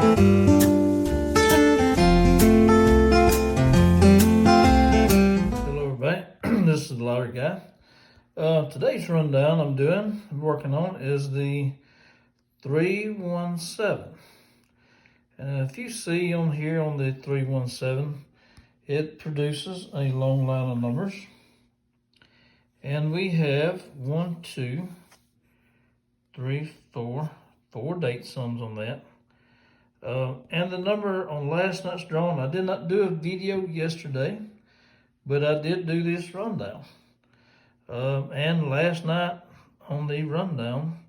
Hello everybody, this is the Lottery Guy. Today's rundown I'm working on is the 317. And if you see on here on the 317, it produces a long line of numbers. And we have 1, 2, 3, 4 date sums on that. And the number on last night's drawing, I did not do a video yesterday, but I did do this rundown. And last night on the rundown,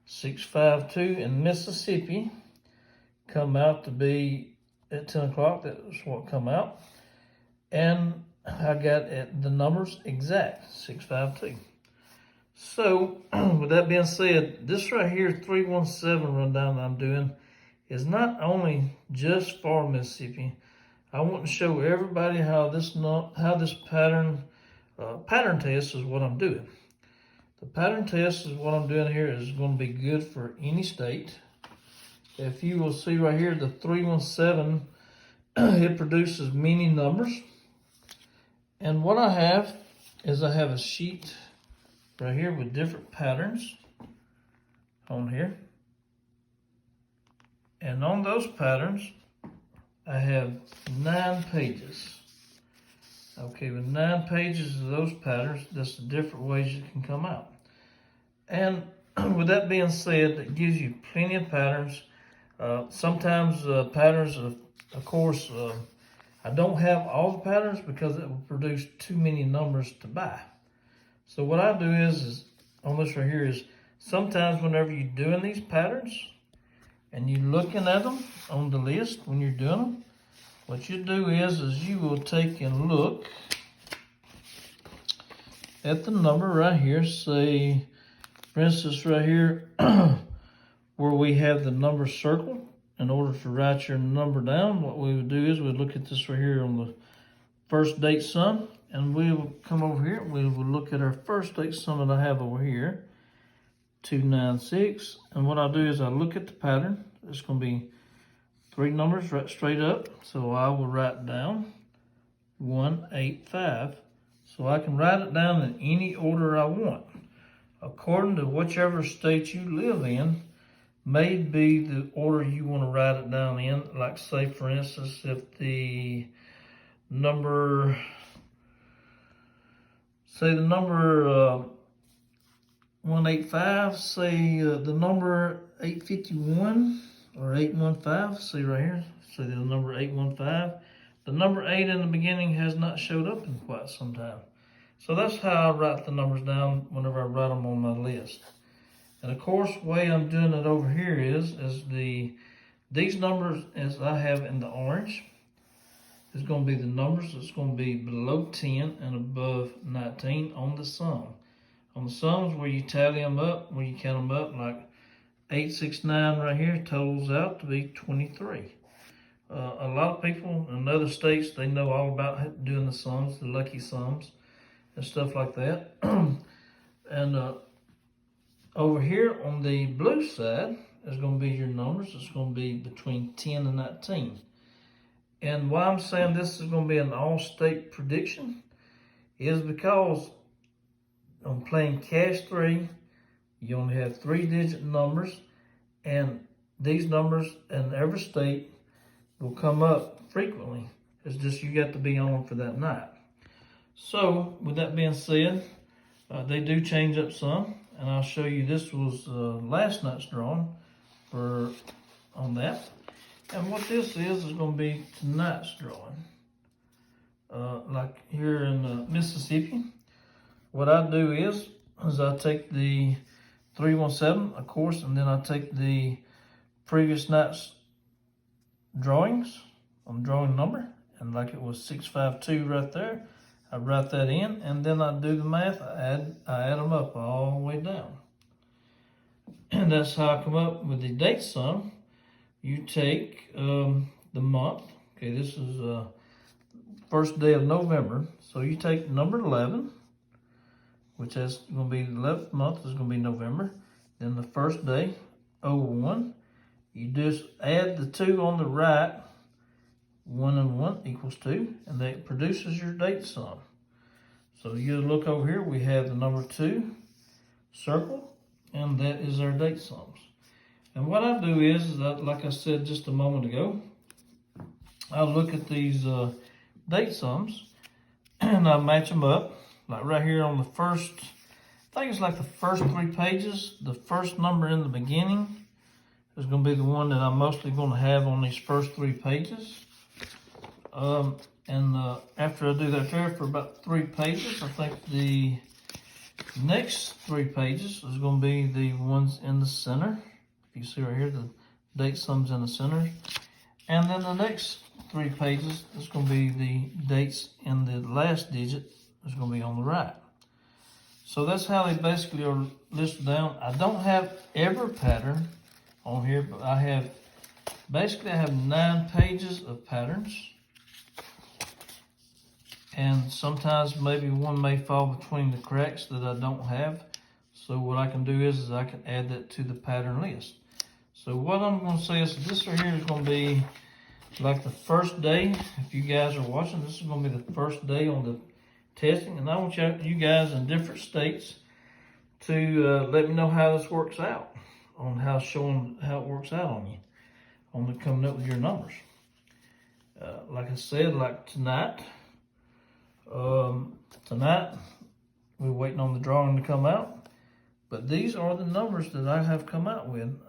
652 in Mississippi come out to be at 10 o'clock. That was what come out. And I got the numbers exact, 652. So with that being said, this right here, 317 rundown that I'm doing is not only just for Mississippi. I want to show everybody how this pattern test is what I'm doing. The pattern test is what I'm doing here is going to be good for any state. If you will see right here, the 317, it produces many numbers. And what I have is I have a sheet right here with different patterns on here. And on those patterns, I have 9 pages. Okay, with 9 pages of those patterns, that's the different ways it can come out. And with that being said, it gives you plenty of patterns. Sometimes patterns, of course, I don't have all the patterns because it will produce too many numbers to buy. So what I do is on this right here is sometimes whenever you're doing these patterns and you're looking at them on the list when you're doing them, what you do is you will take and look at the number right here. Say, for instance, right here, where we have the number circled. In order to write your number down, what we would do is we'd look at this right here on the first date sum, and we will come over here. We will look at our first date sum that I have over here, 296. And what I do is I look at the pattern. It's going to be 3 numbers right straight up. So I will write down 185. So I can write it down in any order I want. According to whichever state you live in, may be the order you want to write it down in. Like say, for instance, if the number, say the number 185, say the number 851 or 815, see right here, say the number 815. The number 8 in the beginning has not showed up in quite some time. So that's how I write the numbers down whenever I write them on my list. And of course, the way I'm doing it over here is these numbers as I have in the orange is going to be the numbers that's going to be below 10 and above 19 on the sum. On the sums where you tally them up, where you count them up, like 869 right here totals out to be 23. A lot of people in other states, they know all about doing the sums, the lucky sums, and stuff like that. And over here on the blue side is going to be your numbers. It's going to be between 10 and 19. And why I'm saying this is going to be an all-state prediction is because on playing Cash 3, you only have 3-digit numbers, and these numbers in every state will come up frequently. It's just you got to be on for that night. So with that being said, they do change up some. And I'll show you, this was last night's drawing on that. And what this is going to be tonight's drawing. Like here in Mississippi, what I do is I take the 317, of course, and then I take the previous night's drawings on drawing number, and like it was 652 right there, I write that in, and then I do the math. I add them up all the way down. And that's how I come up with the date sum. You take the month. Okay, this is first day of November. So you take number 11, which is going to be the 11th month is going to be November. Then the first day, 01, You just add the 2 on the right. 1 and 1 equals 2, and that produces your date sum. So you look over here, we have the number 2 circled, and that is our date sums. And what I do is that, like I said just a moment ago, I look at these date sums and I match them up. Like right here on the first, I think it's like the first 3 pages, the first number in the beginning is going to be the one that I'm mostly going to have on these first 3 pages. After I do that there for about 3 pages, I think the next 3 pages is going to be the ones in the center. If you see right here, the date sums in the center. And then the next 3 pages is going to be the dates in the last digit is going to be on the right. So that's how they basically are listed down. I don't have every pattern on here, but I have 9 pages of patterns. And sometimes maybe one may fall between the cracks that I don't have. So what I can do is I can add that to the pattern list. So what I'm going to say is this right here is going to be like the first day. If you guys are watching, this is going to be the first day on the testing. And I want you guys in different states to let me know how this works out, on how it works out on you, on the coming up with your numbers. Like I said, like tonight, we're waiting on the drawing to come out, but these are the numbers that I have come out with.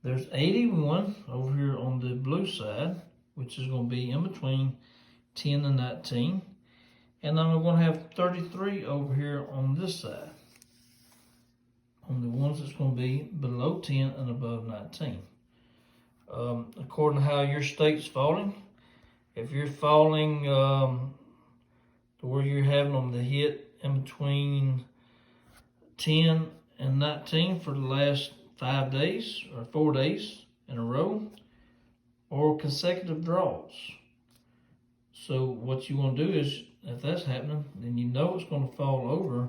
There's 81 over here on the blue side, which is going to be in between 10 and 19, and I'm going to have 33 over here on this side, on the ones that's going to be below 10 and above 19. According to how your state's falling, if you're falling to where you're having them to hit in between 10 and 19 for the last 5 days or 4 days in a row, or consecutive draws. So what you want to do is, if that's happening, then you know it's going to fall over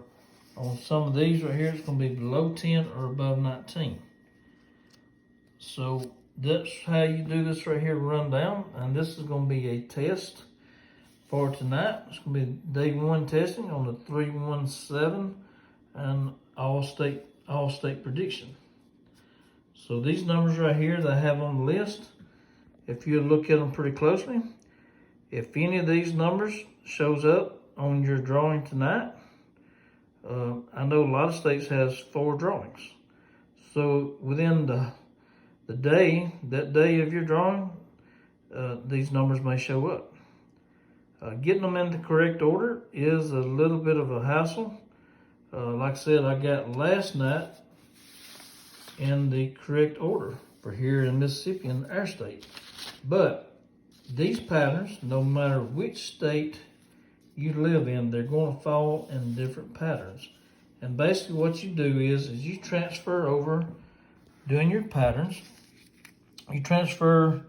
on some of these right here. It's going to be below 10 or above 19. So that's how you do this right here, run down. And this is going to be a test for tonight. It's going to be day 1 testing on the 317 and all state prediction. So these numbers right here that I have on the list, if you look at them pretty closely, if any of these numbers shows up on your drawing tonight, I know a lot of states has 4 drawings. So within the day, that day of your drawing, these numbers may show up. Getting them in the correct order is a little bit of a hassle. Like I said, I got last night in the correct order for here in Mississippi, in our state. But these patterns, no matter which state you live in, they're going to fall in different patterns. And basically what you do is you transfer over, doing your patterns, you transfer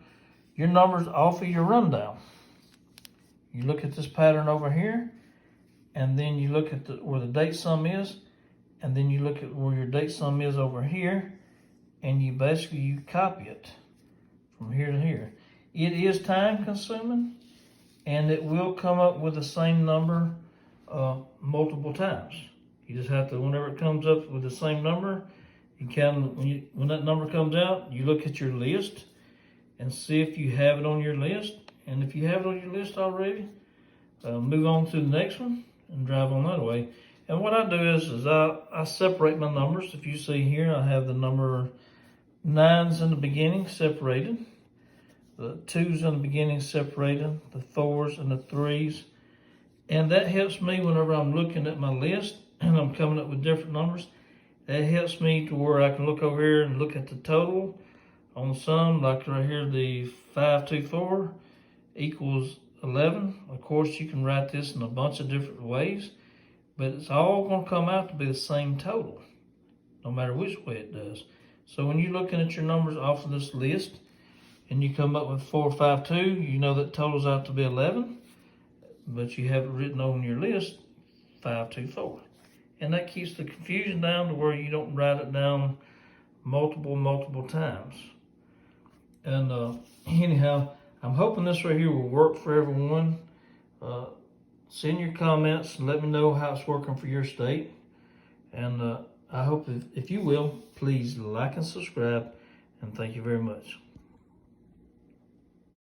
your numbers off of your rundown. You look at this pattern over here, and then you look at where the date sum is, and then you look at where your date sum is over here, and you basically copy it from here to here. It is time consuming, and it will come up with the same number multiple times. You just have to, whenever it comes up with the same number, you can, when that number comes out, you look at your list and see if you have it on your list. And if you have it on your list already, move on to the next one and drive on that way. And what I do is I separate my numbers. If you see here, I have the number 9s in the beginning separated, the 2s in the beginning separated, the 4s and the 3s. And that helps me whenever I'm looking at my list and I'm coming up with different numbers. That helps me to where I can look over here and look at the total on some, like right here, the 524 equals 11. Of course, you can write this in a bunch of different ways, but it's all going to come out to be the same total, no matter which way it does. So when you're looking at your numbers off of this list and you come up with 452, you know that totals out to be 11, but you have it written on your list 524. And that keeps the confusion down to where you don't write it down multiple times. And anyhow, I'm hoping this right here will work for everyone. Send your comments and let me know how it's working for your state. And I hope if you will, please like and subscribe. And thank you very much.